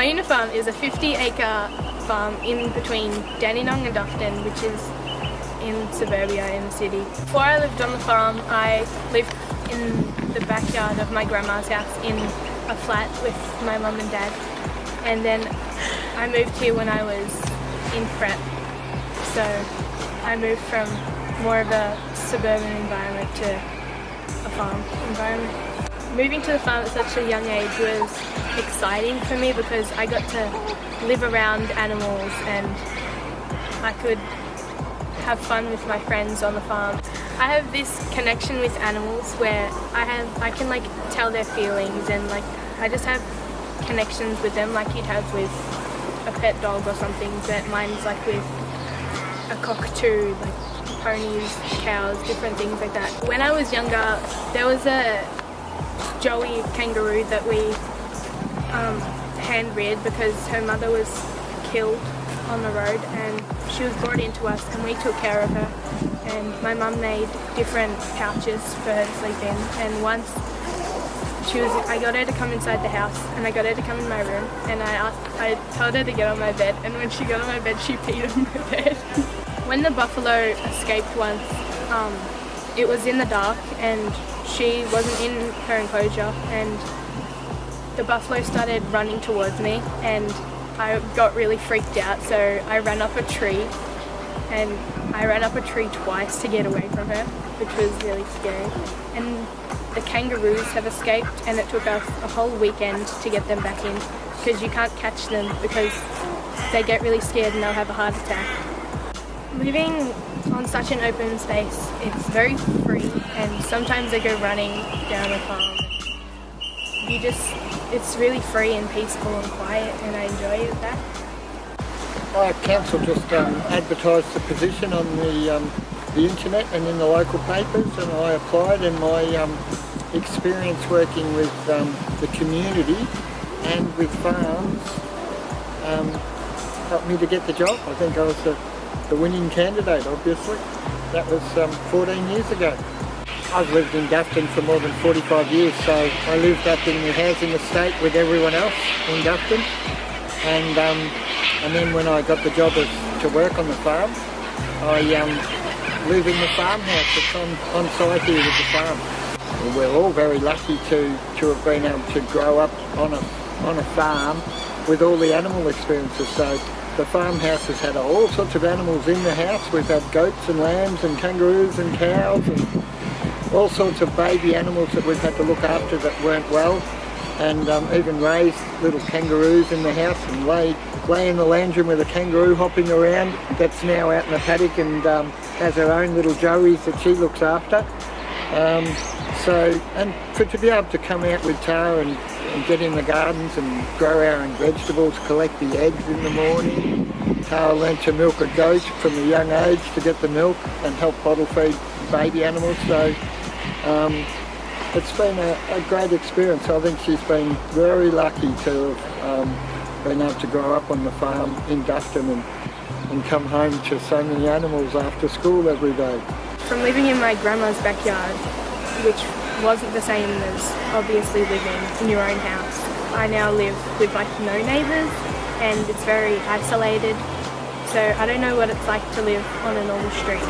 Myuna Farm is a 50-acre farm in between Dandenong and Dufton, which is in suburbia in the city. Before I lived on the farm, I lived in the backyard of my grandma's house in a flat with my mum and dad, and then I moved here when I was in prep, so I moved from more of a suburban environment to a farm environment. Moving to the farm at such a young age was exciting for me because I got to live around animals and I could have fun with my friends on the farm. I have this connection with animals where I can like tell their feelings, and like I just have connections with them like you'd have with a pet dog or something. But mine's like with a cockatoo, like ponies, cows, different things like that. When I was younger, there was a Joey kangaroo that we hand reared because her mother was killed on the road, and she was brought into us and we took care of her, and my mum made different couches for her to sleep in, and once I got her to come inside the house and I got her to come in my room, and I told her to get on my bed, and when she got on my bed she peed on my bed. When the buffalo escaped once, it was in the dark and she wasn't in her enclosure, and the buffalo started running towards me and I got really freaked out, so I ran up a tree, and I ran up a tree twice to get away from her, which was really scary. And the kangaroos have escaped, and it took us a whole weekend to get them back in because you can't catch them because they get really scared and they'll have a heart attack. Living on such an open space, it's very free, and sometimes I go running down the farm. It's really free and peaceful and quiet, and I enjoy that. Our council just advertised the position on the internet and in the local papers, and I applied, and my experience working with the community and with farms helped me to get the job. I think I was the winning candidate, obviously. That was 14 years ago. I've lived in Dufton for more than 45 years, so I lived up in the housing estate with everyone else in Dufton, and then when I got the job to work on the farm, I live in the farmhouse that's on site here with the farm. Well, we're all very lucky to have been able to grow up on a farm with all the animal experiences. So the farmhouse has had all sorts of animals in the house. We've had goats and lambs and kangaroos and cows and all sorts of baby animals that we've had to look after that weren't well, and even raised little kangaroos in the house, and lay in the lounge room with a kangaroo hopping around that's now out in the paddock and has her own little joeys that she looks after. To be able to come out with Tara and get in the gardens and grow our own vegetables, collect the eggs in the morning. Tara learned to milk a goat from a young age to get the milk and help bottle feed baby animals. So it's been a great experience. I think she's been very lucky to have been able to grow up on the farm in Dufton and come home to so many animals after school every day. From living in my grandma's backyard, which wasn't the same as obviously living in your own house, I now live with like no neighbours, and it's very isolated, so I don't know what it's like to live on a normal street.